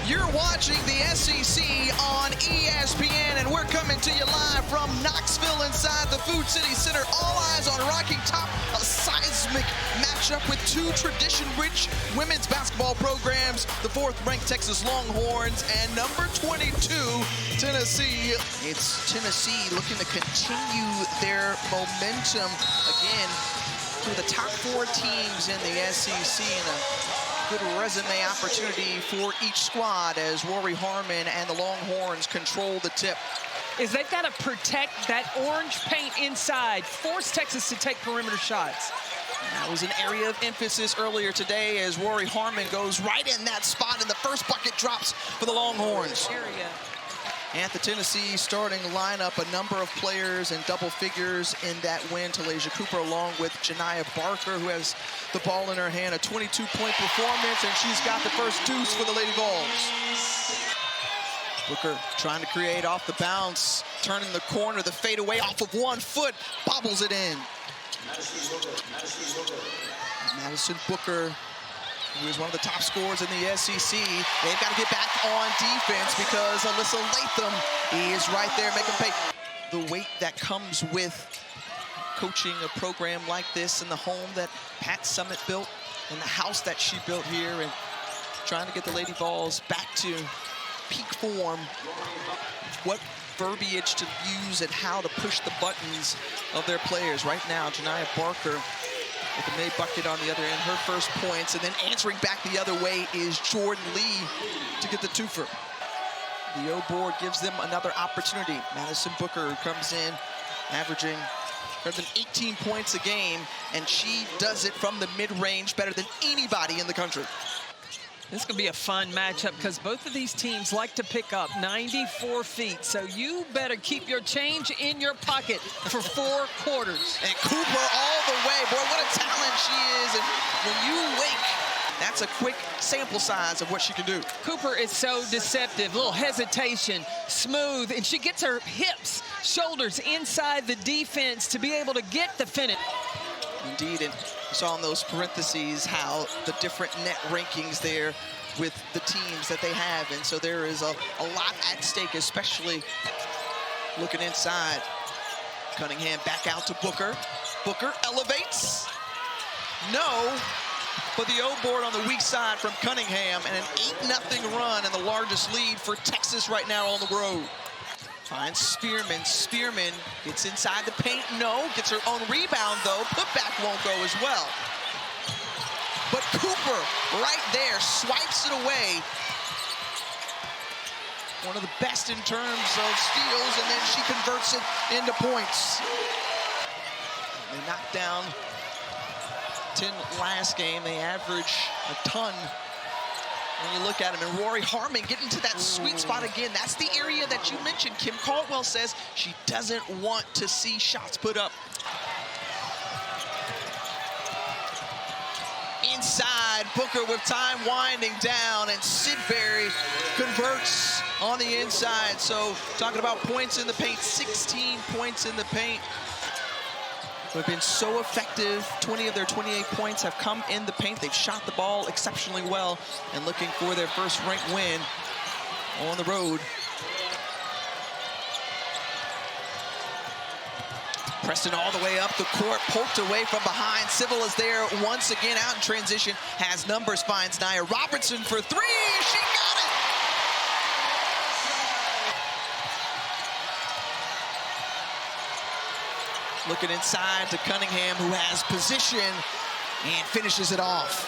You're watching the SEC on ESPN, and we're coming to you live from Knoxville inside the Food City Center. All eyes on rocking top a seismic matchup with two tradition-rich women's basketball programs, the fourth-ranked Texas Longhorns and number 22, Tennessee. It's Tennessee looking to continue their momentum again through the top four teams in the SEC, and a good resume opportunity for each squad as Rory Harmon and the Longhorns control the tip. Is they've got to protect that orange paint inside, force Texas to take perimeter shots. That was an area of emphasis earlier today as Rory Harmon goes right in that spot, and the first bucket drops for the Longhorns. At the Tennessee starting lineup, a number of players in double figures in that win. Talaysia Cooper along with Janiah Barker, who has the ball in her hand. A 22-point performance, and she's got the first deuce for the Lady Vols. Booker trying to create off the bounce, turning the corner, the fadeaway off of 1 foot, bobbles it in. Madison Booker, who is one of the top scorers in the SEC. They've got to get back on defense because Alyssa Latham is right there making pay. The weight that comes with coaching a program like this in the home that Pat Summit built, in the house that she built here, and trying to get the Lady Vols back to peak form. What verbiage to use and how to push the buttons of their players. Right now, Janiah Barker with the made bucket on the other end, her first points, and then answering back the other way is Jordan Lee to get the twofer. The O board gives them another opportunity. Madison Booker comes in, averaging better than 18 points a game, and she does it from the mid-range better than anybody in the country. This is going to be a fun matchup because both of these teams like to pick up 94 feet. So you better keep your change in your pocket for 4 quarters. And Cooper all the way. Boy, what a talent she is. And when you wake, that's a quick sample size of what she can do. Cooper is so deceptive. Little hesitation, smooth, and she gets her hips, shoulders inside the defense to be able to get the finish. Indeed, and you saw in those parentheses how the different net rankings there with the teams that they have, and so there is a lot at stake, especially looking inside. Cunningham back out to Booker. Booker elevates. No, but the O board on the weak side from Cunningham, and an 8-0 run and the largest lead for Texas right now on the road. Finds Spearman. Spearman gets inside the paint. No, gets her own rebound, though. Putback won't go as well. But Cooper right there swipes it away. One of the best in terms of steals, and then she converts it into points. They knocked down 10 last game. They average a ton. When you look at him, and Rory Harmon getting to that sweet spot again. That's the area that you mentioned. Kim Caldwell says she doesn't want to see shots put up. Inside, Booker with time winding down, and Sidbury converts on the inside. So talking about points in the paint, 16 points in the paint. They've been so effective. 20 of their 28 points have come in the paint. They've shot the ball exceptionally well and looking for their first ranked win on the road. Preston all the way up the court, poked away from behind. Civil is there once again out in transition, has numbers, finds Nia Robertson for 3. She got it! Looking inside to Cunningham, who has position and finishes it off.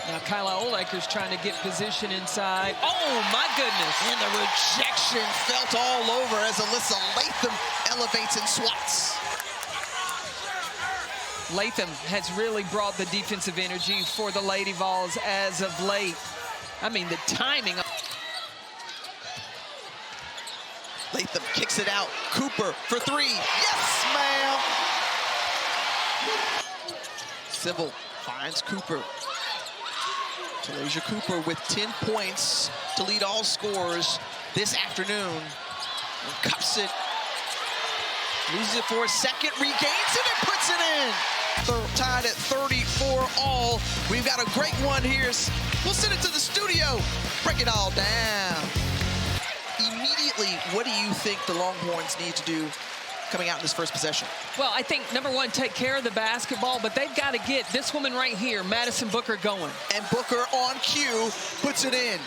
Now Kyla Olaker's trying to get position inside. Oh my goodness. And the rejection felt all over as Alyssa Latham elevates and swats. Latham has really brought the defensive energy for the Lady Vols as of late. I mean, the timing. Latham kicks it out. Cooper for 3. Yes, ma'am. Civil finds Cooper. Talaysia Cooper with 10 points to lead all scorers this afternoon. And cups it. Loses it for a second, regains it, and puts it in. tied at 34 all. We've got a great one here. We'll send it to the studio. Break it all down. Immediately, what do you think the Longhorns need to do coming out in this first possession? Well, I think, number one, take care of the basketball, but they've got to get this woman right here, Madison Booker, going. And Booker on cue puts it in.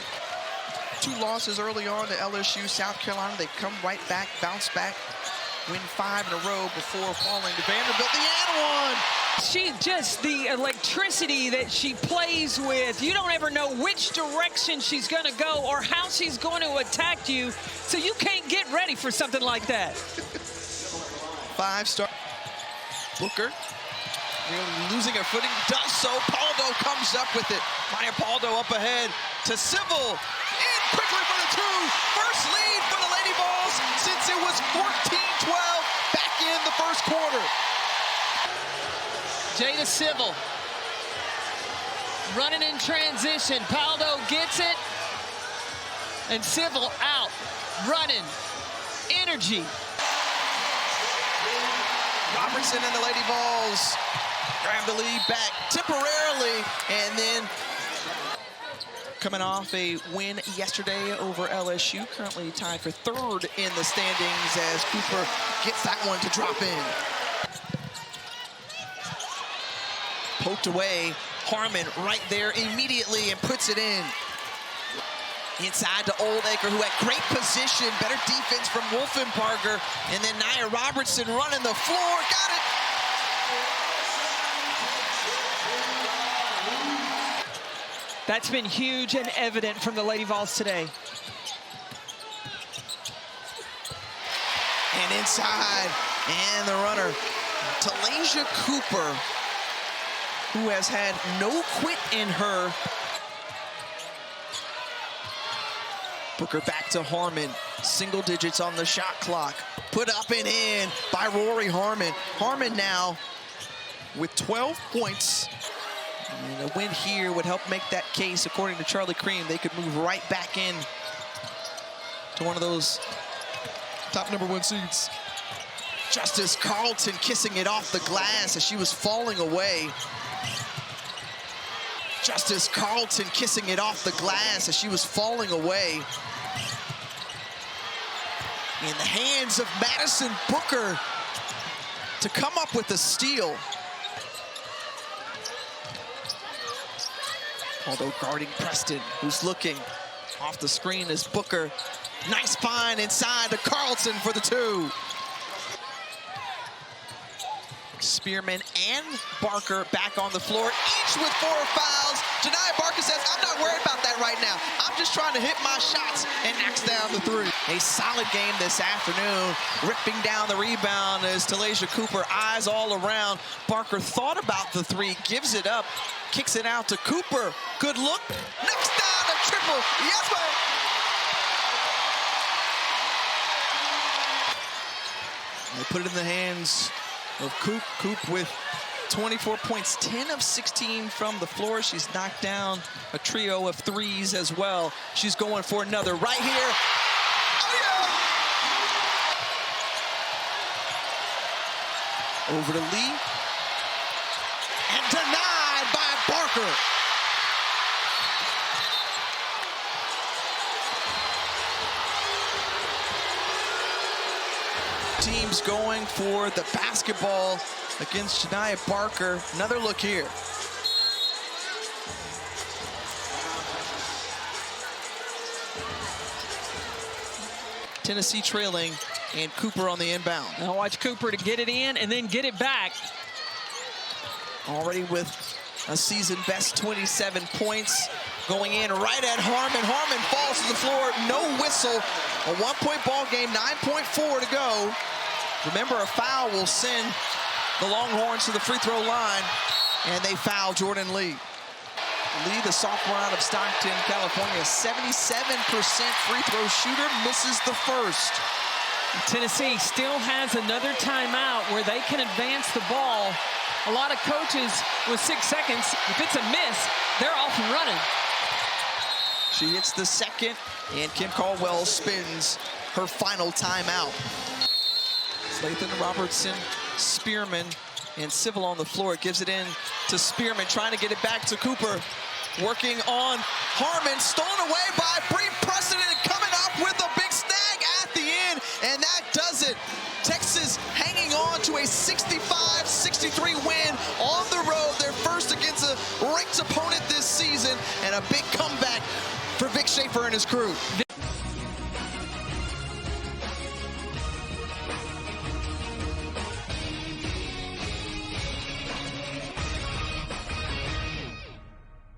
2 losses early on to LSU, South Carolina. They come right back, bounce back, win 5 in a row before falling to Vanderbilt. The and one. She just, the electricity that she plays with, you don't ever know which direction she's going to go or how she's going to attack you, so you can't get ready for something like that. 5-star. Booker losing her footing, does so. Paldo comes up with it. Maya Paldo up ahead to Civil. In quickly for the 2. First lead for the Lady Vols since it was 14-12 back in the first quarter. Jada Civil running in transition. Paldo gets it. And Civil out, running. Energy. Robertson and the Lady Vols grab the lead back temporarily, and then coming off a win yesterday over LSU, currently tied for 3rd in the standings as Cooper gets that one to drop in. Poked away, Harmon right there immediately and puts it in. Inside to Oldacre, who had great position, better defense from Wolfenbarger, and then Nia Robertson running the floor, got it. That's been huge and evident from the Lady Vols today. And inside, and the runner, Talasia Cooper, who has had no quit in her. Booker back to Harmon, single digits on the shot clock. Put up and in by Rory Harmon. Harmon now with 12 points. And a win here would help make that case, according to Charlie Cream. They could move right back in to one of those top #1 seeds. Justice Carlton kissing it off the glass as she was falling away. Justice Carlton kissing it off the glass as she was falling away. In the hands of Madison Booker to come up with a steal. Although guarding Preston, who's looking off the screen as Booker. Nice find inside to Carlton for the 2. Spearman and Barker back on the floor, each with 4 fouls. Janiah Barker says, I'm not worried about that right now. I'm just trying to hit my shots, and knocks down the 3. A solid game this afternoon. Ripping down the rebound as Talasia Cooper, eyes all around. Barker thought about the 3, gives it up, kicks it out to Cooper. Good look, knocks down a triple. Yes, man. They put it in the hands of Coop with 24 points, 10 of 16 from the floor. She's knocked down a trio of 3s as well. She's going for another right here. Oh, yeah! Over to Lee. And denied by Barker. Teams going for the basketball against Janiah Barker. Another look here. Tennessee trailing, and Cooper on the inbound. Now watch Cooper to get it in and then get it back. Already with a season best 27 points. Going in right at Harmon. Harmon falls to the floor, no whistle. A 1-point ball game, 9.4 to go. Remember, a foul will send the Longhorns to the free throw line, and they foul Jordan Lee. Lee, the sophomore out of Stockton, California, 77% free throw shooter, misses the first. Tennessee still has another timeout where they can advance the ball. A lot of coaches with 6 seconds, if it's a miss, they're off and running. She hits the second, and Kim Caldwell spins her final timeout. Lathan Robertson, Spearman, And Civil on the floor, gives it in to Spearman, trying to get it back to Cooper. Working on Harmon, stolen away by Bree Preston, and coming up with a big snag at the end, and that does it. Texas hanging on to a 65-63 win on the road, their first against a ranked opponent this season, and a big comeback for Vic Schaefer and his crew.